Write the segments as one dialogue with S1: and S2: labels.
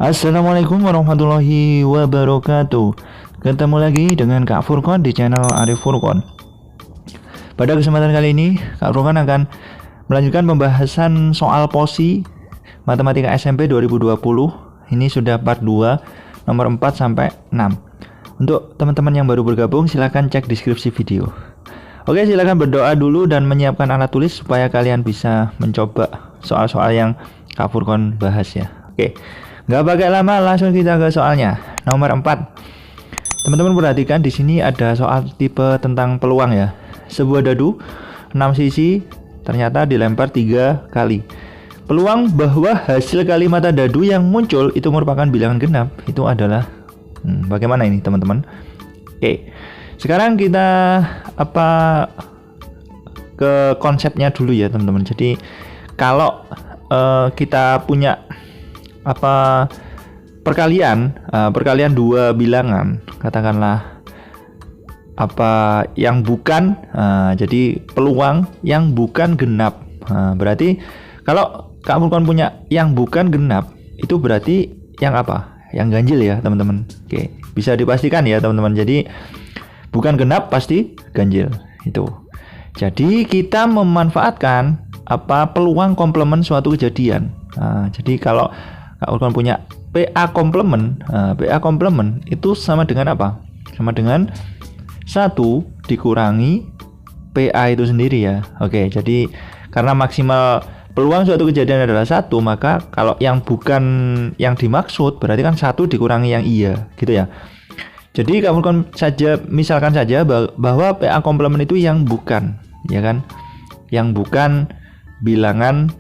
S1: Assalamualaikum warahmatullahi wabarakatuh. Ketemu lagi dengan Kak Furqon di channel Arif Furqon. Pada kesempatan kali ini Kak Furqon akan melanjutkan pembahasan soal POSI Matematika SMP 2020. Ini sudah part 2 nomor 4 sampai 6. Untuk teman-teman yang baru bergabung silahkan cek deskripsi video. Oke, silahkan berdoa dulu dan menyiapkan alat tulis supaya kalian bisa mencoba soal-soal yang Kak Furqon bahas ya. Oke, nggak pakai lama, langsung kita ke soalnya. Nomor 4. Teman-teman perhatikan di sini ada soal tipe tentang peluang ya. Sebuah dadu 6 sisi ternyata dilempar 3 kali. Peluang bahwa hasil kali mata dadu yang muncul itu merupakan bilangan genap itu adalah bagaimana ini teman-teman? Oke. Sekarang kita ke konsepnya dulu ya teman-teman. Jadi kalau kita punya perkalian dua bilangan, katakanlah yang bukan, jadi peluang yang bukan genap. Berarti kalau Kak Furqon punya yang bukan genap, itu berarti yang apa? Yang ganjil ya teman-teman. Oke, bisa dipastikan ya teman-teman. Jadi bukan genap pasti ganjil itu. Jadi kita memanfaatkan peluang komplement suatu kejadian. Jadi kalau Kak Furqon punya PA komplement itu sama dengan apa? Sama dengan 1 dikurangi PA itu sendiri ya. Oke, jadi karena maksimal peluang suatu kejadian adalah 1, maka kalau yang bukan yang dimaksud berarti kan 1 dikurangi yang iya, gitu ya. Jadi Kak Furqon misalkan saja bahwa PA komplement itu yang bukan, ya kan? Yang bukan bilangan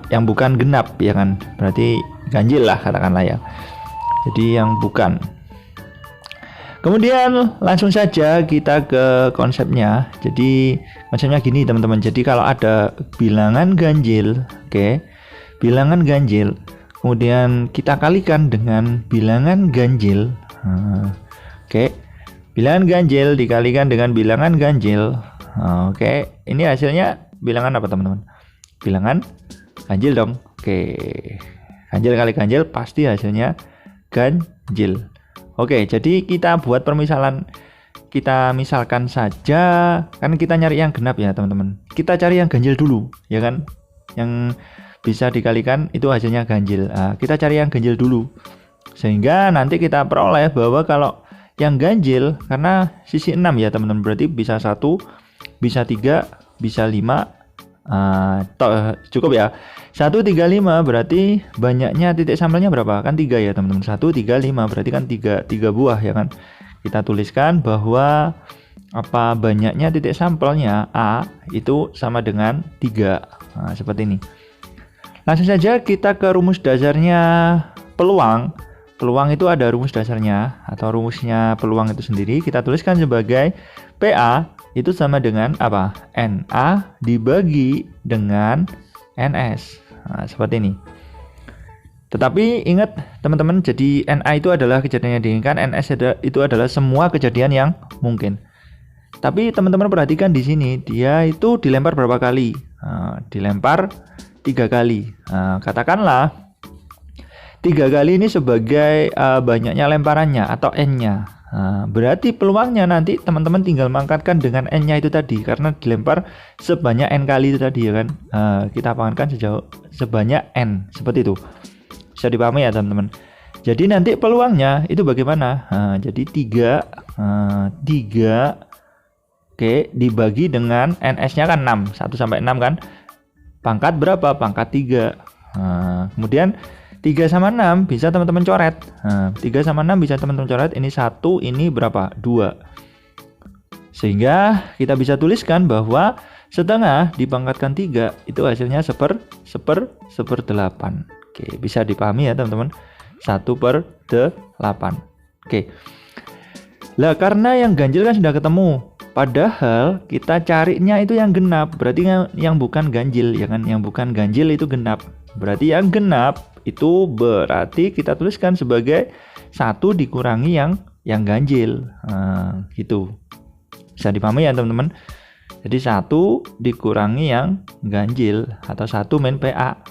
S1: yang bukan genap ya kan, berarti ganjil lah katakanlah ya. Jadi yang bukan. Kemudian langsung saja kita ke konsepnya. Jadi konsepnya gini teman-teman. Jadi kalau ada bilangan ganjil, bilangan ganjil, kemudian kita kalikan dengan bilangan ganjil. Bilangan ganjil dikalikan dengan bilangan ganjil. Ini hasilnya bilangan apa teman-teman? Bilangan ganjil dong. Ganjil kali ganjil pasti hasilnya ganjil. Jadi kita buat permisalan. Kita misalkan saja, kan kita nyari yang genap ya teman-teman. Kita cari yang ganjil dulu, ya kan? Yang bisa dikalikan itu hasilnya ganjil. Kita cari yang ganjil dulu. Sehingga nanti kita peroleh bahwa kalau yang ganjil, karena sisi 6 ya teman-teman, berarti bisa 1, bisa 3, bisa 5. Cukup ya. 1, 3, 5 berarti banyaknya titik sampelnya berapa? Kan 3 ya teman-teman. 1, 3, 5 berarti kan 3 buah ya kan. Kita tuliskan bahwa banyaknya titik sampelnya A itu sama dengan 3. Seperti ini. Langsung saja kita ke rumus dasarnya peluang. Peluang itu ada rumus dasarnya atau rumusnya peluang itu sendiri. Kita tuliskan sebagai PA itu sama dengan apa? NA dibagi dengan NS. Seperti ini. Tetapi ingat teman-teman, jadi NA itu adalah kejadian yang diinginkan, NS itu adalah semua kejadian yang mungkin. Tapi teman-teman perhatikan di sini, dia itu dilempar berapa kali? Dilempar 3 kali. Katakanlah 3 kali ini sebagai banyaknya lemparannya atau N-nya. Berarti peluangnya nanti teman-teman tinggal mengangkatkan dengan N-nya itu tadi, karena dilempar sebanyak N kali itu tadi ya kan. Kita pangkatkan sebanyak N, seperti itu. Bisa dipahami ya teman-teman. Jadi nanti peluangnya itu bagaimana? Jadi 3 dibagi dengan NS-nya kan 6, 1 sampai 6 kan. Pangkat berapa? Pangkat 3. Kemudian 3 sama 6 bisa teman-teman coret. 3 sama 6 bisa teman-teman coret. Ini 1, ini berapa? 2. Sehingga kita bisa tuliskan bahwa setengah dipangkatkan 3 itu hasilnya 1/8. Bisa dipahami ya teman-teman. 1/8. Lah karena yang ganjil kan sudah ketemu. Padahal kita carinya itu yang genap. Berarti yang bukan ganjil ya kan. Yang bukan ganjil itu genap. Berarti yang genap itu berarti kita tuliskan sebagai 1 dikurangi yang ganjil. Gitu. Bisa dipahami ya teman-teman. Jadi 1 dikurangi yang ganjil atau 1 min PA.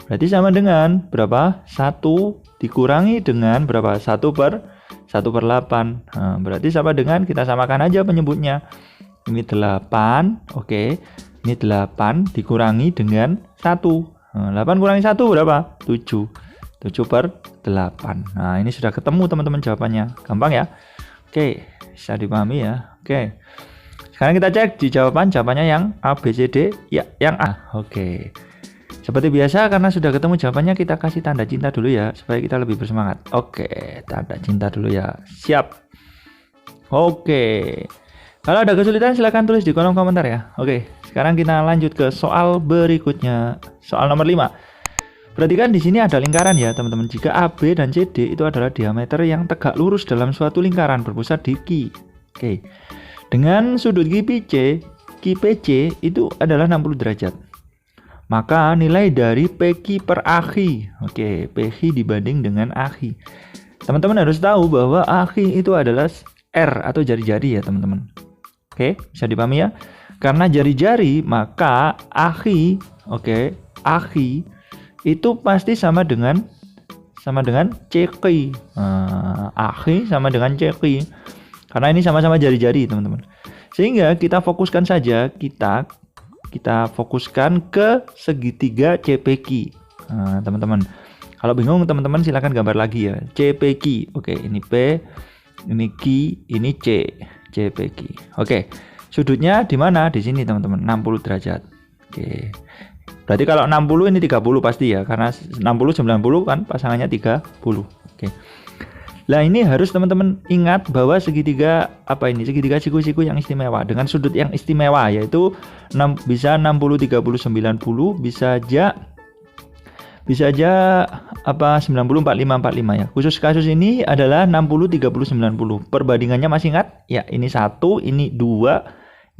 S1: Berarti sama dengan berapa? 1 dikurangi dengan berapa? 1/8. Nah, berarti sama dengan, kita samakan aja penyebutnya. Ini 8, oke. Ini 8 dikurangi dengan 1. Nah, 8 kurangi 1 berapa? 7. 7/8. Nah, ini sudah ketemu teman-teman jawabannya. Gampang ya? Oke, bisa dipahami ya. Oke. Sekarang kita cek di jawabannya yang A, B, C, D. Ya, yang A. Oke. Seperti biasa, karena sudah ketemu jawabannya, kita kasih tanda cinta dulu ya, supaya kita lebih bersemangat. Oke, tanda cinta dulu ya. Siap. Oke. Kalau ada kesulitan silahkan tulis di kolom komentar ya. Oke, sekarang kita lanjut ke soal berikutnya. Soal nomor 5. Perhatikan di sini ada lingkaran ya, teman-teman. Jika AB dan CD itu adalah diameter yang tegak lurus dalam suatu lingkaran berpusat di Q. Oke. Dengan sudut QPC itu adalah 60 derajat. Maka nilai dari PQ per AQ. Oke, PQ dibanding dengan AQ. Teman-teman harus tahu bahwa AQ itu adalah R atau jari-jari ya, teman-teman. Oke, bisa dipahami ya? Karena jari-jari, maka AQ, oke, AQ itu pasti sama dengan CQ. AQ sama dengan CQ. Karena ini sama-sama jari-jari, teman-teman. Sehingga kita fokuskan saja, kita fokuskan ke segitiga CPQ. Nah, teman-teman, kalau bingung teman-teman silakan gambar lagi ya. CPQ. Oke, ini P, ini Q, ini C. CPQ. Oke. Sudutnya di mana? Di sini, teman-teman. 60 derajat. Oke. Berarti kalau 60 ini 30 pasti ya, karena 60 90 kan pasangannya 30. Oke. Nah, ini harus teman-teman ingat bahwa segitiga segitiga siku-siku yang istimewa dengan sudut yang istimewa, yaitu bisa 60 30 90, bisa aja 90 45 45 ya. Khusus kasus ini adalah 60 30 90. Perbandingannya masih ingat? Ya, ini 1, ini 2,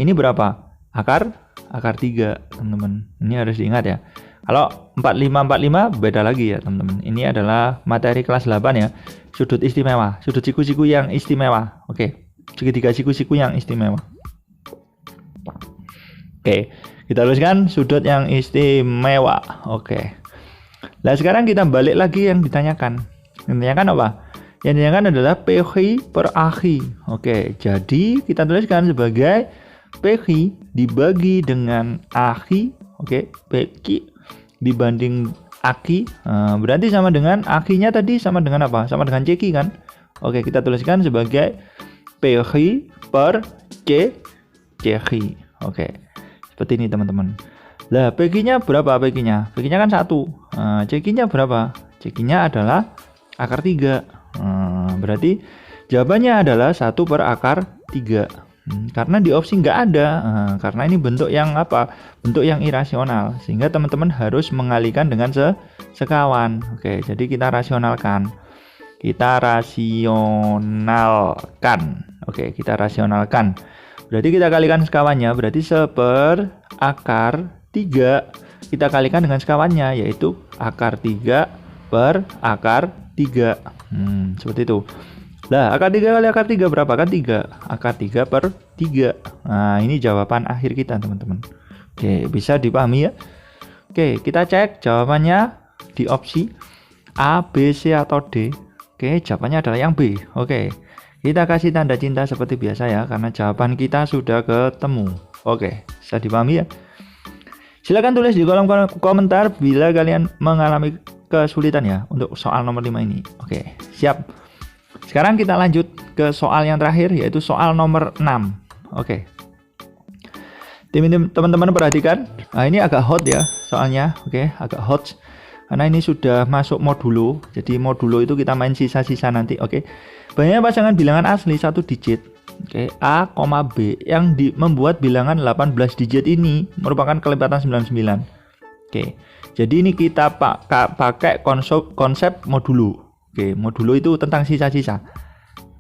S1: ini berapa? Akar 3, teman-teman. Ini harus diingat ya. Kalau 45 45 beda lagi ya, teman-teman. Ini adalah materi kelas 8 ya. Sudut istimewa, sudut siku-siku yang istimewa. Oke, segitiga siku-siku yang istimewa. Oke, kita tuliskan sudut yang istimewa. Oke. Nah, sekarang kita balik lagi yang ditanyakan. Yang ditanyakan apa? Yang ditanyakan adalah PQ per AQ. Oke, jadi kita tuliskan sebagai PQ dibagi dengan AQ. Oke, PQ dibanding AQ, berarti sama dengan AQ-nya tadi sama dengan apa? Sama dengan CQ kan? Oke, kita tuliskan sebagai PQ per CQ. Oke, seperti ini teman-teman. Lah, PQ-nya berapa PQ-nya? PQ-nya kan 1. CQ-nya berapa? CQ-nya adalah akar 3. Berarti jawabannya adalah 1 per akar 3. Karena di opsi nggak ada, karena ini bentuk yang apa? Bentuk yang irasional, sehingga teman-teman harus mengalihkan dengan sekawan. Oke, jadi kita rasionalkan. Oke, kita rasionalkan. Berarti kita kalikan sekawannya, berarti 1 per akar 3 kita kalikan dengan sekawannya, yaitu akar 3 per akar 3. Seperti itu. Lah, akar 3 kali akar 3 berapa? Kan 3. Akar 3 per 3. Nah, ini jawaban akhir kita, teman-teman. Oke, bisa dipahami ya? Oke, kita cek jawabannya di opsi A, B, C, atau D. Oke, jawabannya adalah yang B. Oke, kita kasih tanda cinta seperti biasa ya, karena jawaban kita sudah ketemu. Oke, bisa dipahami ya? Silakan tulis di kolom komentar bila kalian mengalami kesulitan ya untuk soal nomor 5 ini. Oke, siap. Sekarang kita lanjut ke soal yang terakhir, yaitu soal nomor 6. Oke. Teman-teman perhatikan. Nah, ini agak hot ya soalnya. Oke, agak hot. Karena ini sudah masuk modulo. Jadi modulo itu kita main sisa-sisa nanti. Oke. Banyaknya pasangan bilangan asli 1 digit. Oke, A, B yang membuat bilangan 18 digit ini merupakan kelipatan 99. Oke. Jadi ini kita pakai konsep modulo. Oke, modulo itu tentang sisa-sisa.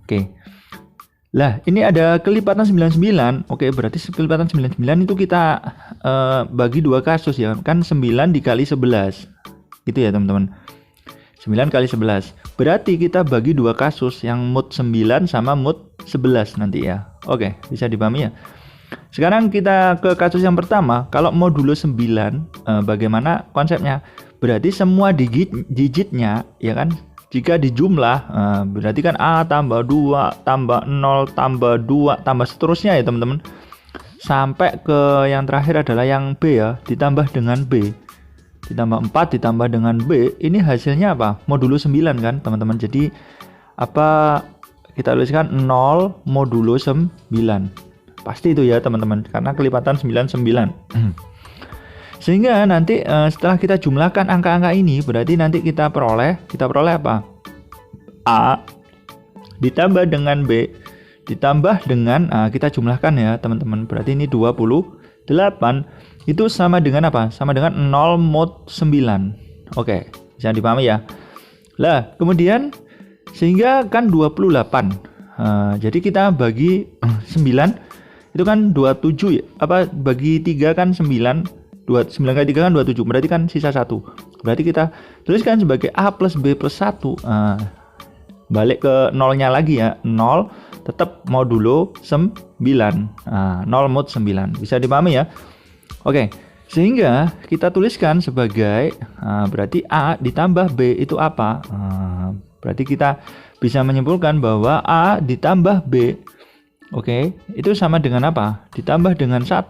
S1: Oke. Lah, ini ada kelipatan 99. Oke, berarti kelipatan 99 itu kita bagi 2 kasus ya. Kan 9 dikali 11. Gitu ya, teman-teman. 9 kali 11. Berarti kita bagi 2 kasus, yang mod 9 sama mod 11 nanti ya. Oke, bisa dipahami ya. Sekarang kita ke kasus yang pertama. Kalau modulo 9, bagaimana konsepnya? Berarti semua digitnya ya kan? jika dijumlah, berarti kan A tambah 2 tambah 0 tambah 2 tambah seterusnya ya teman-teman, sampai ke yang terakhir adalah yang B ya, ditambah dengan B, ditambah 4 ditambah dengan B, ini hasilnya apa? Modulo 9 kan teman-teman. Jadi apa, kita tuliskan 0 modulo 9, pasti itu ya teman-teman, karena kelipatan 9 sehingga nanti setelah kita jumlahkan angka-angka ini, berarti nanti kita peroleh apa? A ditambah dengan B ditambah dengan, kita jumlahkan ya teman-teman, berarti ini 28 itu sama dengan apa? Sama dengan 0 mod 9. Oke, bisa dipahami ya. Lah kemudian sehingga kan 28, jadi kita bagi 9 itu kan 27 ya, apa bagi 3 kan 9, 9 kali 3 kan 27, berarti kan sisa 1. Berarti kita tuliskan sebagai A plus B plus 1. Balik ke nolnya lagi ya, 0 tetap modulo 9, 0 mod 9. Bisa dipahami ya? Oke, sehingga kita tuliskan sebagai berarti A ditambah B itu apa? Berarti kita bisa menyimpulkan bahwa A ditambah B, oke, itu sama dengan apa? Ditambah dengan 1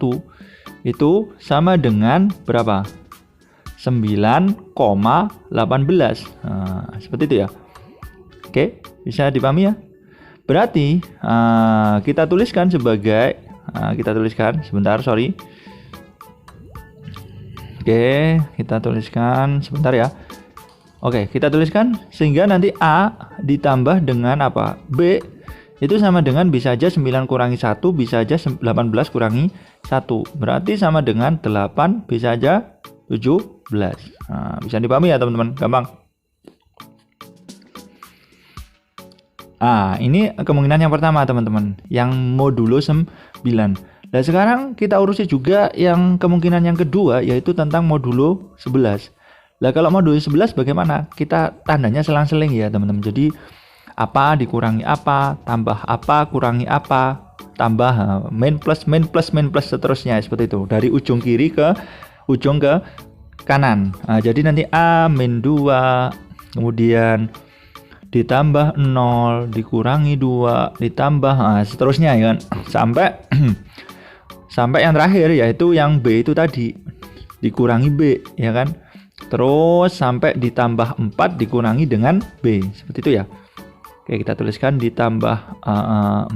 S1: itu sama dengan berapa? 9,18. Seperti itu ya. Oke, bisa dipahami ya? Berarti kita tuliskan sebagai, sebentar, sorry. Oke, kita tuliskan sebentar ya. Oke, kita tuliskan sehingga nanti A ditambah dengan apa? B itu sama dengan, bisa aja 9 kurangi 1, bisa aja 18 kurangi 1. Berarti sama dengan 8, bisa aja 17. Bisa dipahami ya teman-teman? Gampang. Ini kemungkinan yang pertama teman-teman, yang modulo 9. Nah sekarang kita urusi juga yang kemungkinan yang kedua, yaitu tentang modulo 11. Nah kalau modulo 11 bagaimana? Kita tandanya selang-seling ya teman-teman. Jadi apa dikurangi apa, tambah apa, kurangi apa, tambah min plus seterusnya, seperti itu, dari ujung kiri ke ujung ke kanan. Jadi nanti A min 2, kemudian ditambah 0, dikurangi 2, ditambah seterusnya ya kan, sampai sampai yang terakhir, yaitu yang B itu tadi dikurangi B ya kan, terus sampai ditambah 4 dikurangi dengan B, seperti itu ya. Oke, kita tuliskan ditambah 4.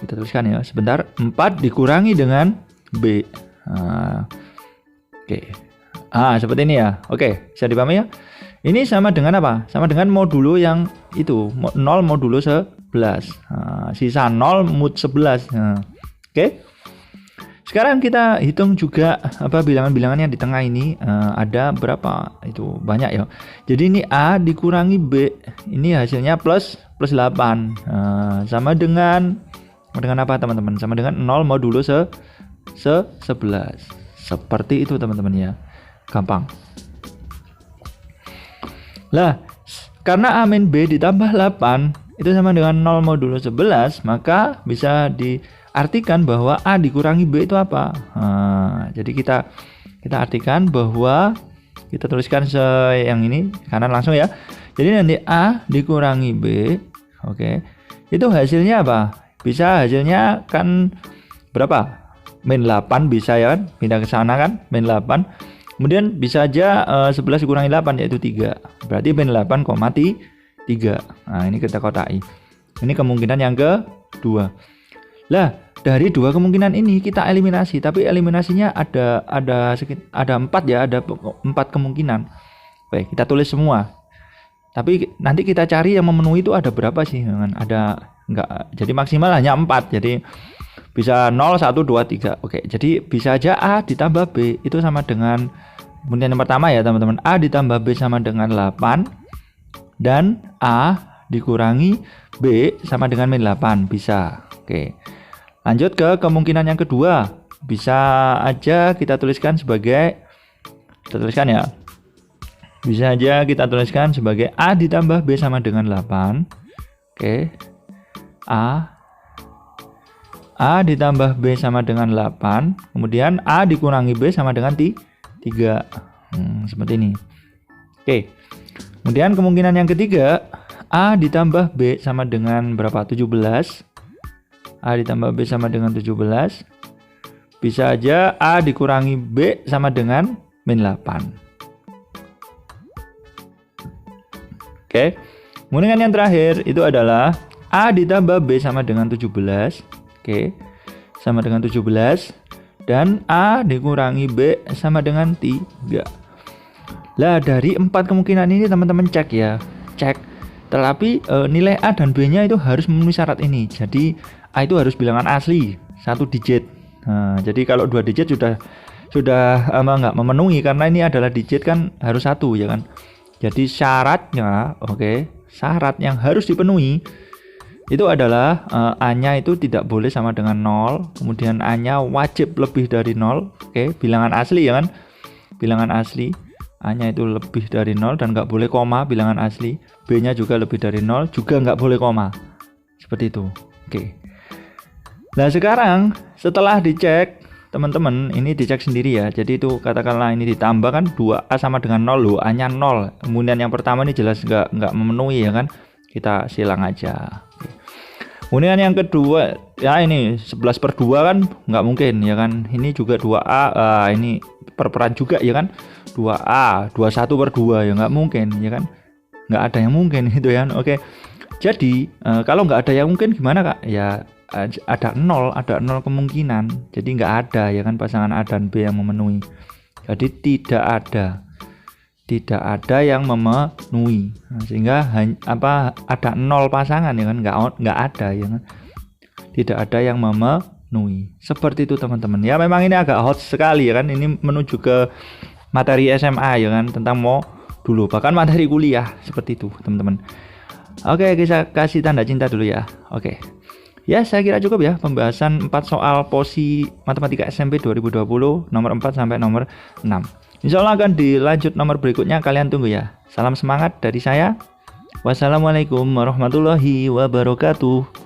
S1: Kita tuliskan ya, sebentar. 4 dikurangi dengan B. Oke. Seperti ini ya. Oke, bisa dipahami ya? Ini sama dengan apa? Sama dengan modulo yang itu, 0 modulo 11. Sisa 0 mod 11. Oke. Sekarang kita hitung juga apa bilangan-bilangan yang di tengah ini, ada berapa? Itu banyak ya. Jadi ini A dikurangi B, ini hasilnya plus 8. Sama dengan apa teman-teman? Sama dengan 0 modulo 11. Seperti itu teman-teman ya. Gampang. Lah, karena A min B ditambah 8 itu sama dengan 0 modulo 11, maka bisa diartikan bahwa A dikurangi B itu apa? Jadi kita artikan bahwa kita tuliskan yang ini kanan langsung ya. Jadi nanti A dikurangi B, oke, itu hasilnya apa? Bisa hasilnya kan berapa? Min 8 bisa ya kan? Pindah ke sana kan? Min 8. Kemudian bisa aja 11 dikurangi 8 yaitu 3. Berarti min 8,3. Ini kita kotai. Ini kemungkinan yang kedua. Lah, dari dua kemungkinan ini kita eliminasi, tapi eliminasinya ada 4 ya, ada 4 kemungkinan. Baik, kita tulis semua. Tapi nanti kita cari yang memenuhi itu ada berapa sih? Ada enggak? Jadi maksimal hanya 4. Jadi bisa 0, 1, 2, 3. Oke, jadi bisa aja A ditambah B itu sama dengan, kemudian yang pertama ya teman-teman, A ditambah B sama dengan 8 dan A dikurangi B sama dengan min 8, bisa. Oke, lanjut ke kemungkinan yang kedua. Bisa aja kita tuliskan sebagai, bisa aja kita tuliskan sebagai A ditambah B sama dengan 8. Oke, A ditambah B sama dengan 8, kemudian A dikurangi B sama dengan 3. Seperti ini. Oke. Kemudian kemungkinan yang ketiga, A ditambah B sama dengan berapa? 17. A ditambah B sama dengan 17. Bisa aja A dikurangi B sama dengan min 8. Oke. Kemudian yang terakhir itu adalah A ditambah B sama dengan 17. Oke. Sama dengan 17. Dan A dikurangi B sama dengan 3. Lah dari 4 kemungkinan ini teman-teman cek ya. Cek. Tetapi nilai A dan B nya itu harus memenuhi syarat ini. Jadi A itu harus bilangan asli 1 digit. Nah, jadi kalau 2 digit sudah nggak memenuhi, karena ini adalah digit kan harus 1 ya kan. Jadi syaratnya, syarat yang harus dipenuhi itu adalah A-nya itu tidak boleh sama dengan 0, kemudian A-nya wajib lebih dari 0. Bilangan asli ya kan, bilangan asli. A-nya itu lebih dari 0 dan nggak boleh koma, bilangan asli. B-nya juga lebih dari 0, juga nggak boleh koma. Seperti itu. Nah sekarang setelah dicek teman-teman, ini dicek sendiri ya. Jadi itu katakanlah ini ditambah kan 2A sama dengan 0 loh, A nya 0. Kemudian yang pertama ini jelas nggak memenuhi ya kan, kita silang aja. Kemudian yang kedua ya ini 11/2 kan nggak mungkin ya kan. Ini juga 2A, ini perperan juga ya kan. 2A 21/2 ya nggak mungkin ya kan. Nggak ada yang mungkin itu ya. Jadi kalau nggak ada yang mungkin gimana Kak? Ya ada 0 kemungkinan, jadi nggak ada ya kan pasangan A dan B yang memenuhi. Jadi tidak ada yang memenuhi. Nah, sehingga ada 0 pasangan ya kan, nggak ada ya kan, tidak ada yang memenuhi. Seperti itu teman-teman ya. Memang ini agak hot sekali ya kan, ini menuju ke materi SMA ya kan, tentang dulu bahkan materi kuliah seperti itu teman-teman. Kita kasih tanda cinta dulu ya. Ya, saya kira cukup ya pembahasan 4 soal POSI Matematika SMP 2020 nomor 4 sampai nomor 6. Insya Allah akan dilanjut nomor berikutnya, kalian tunggu ya. Salam semangat dari saya. Wassalamualaikum warahmatullahi wabarakatuh.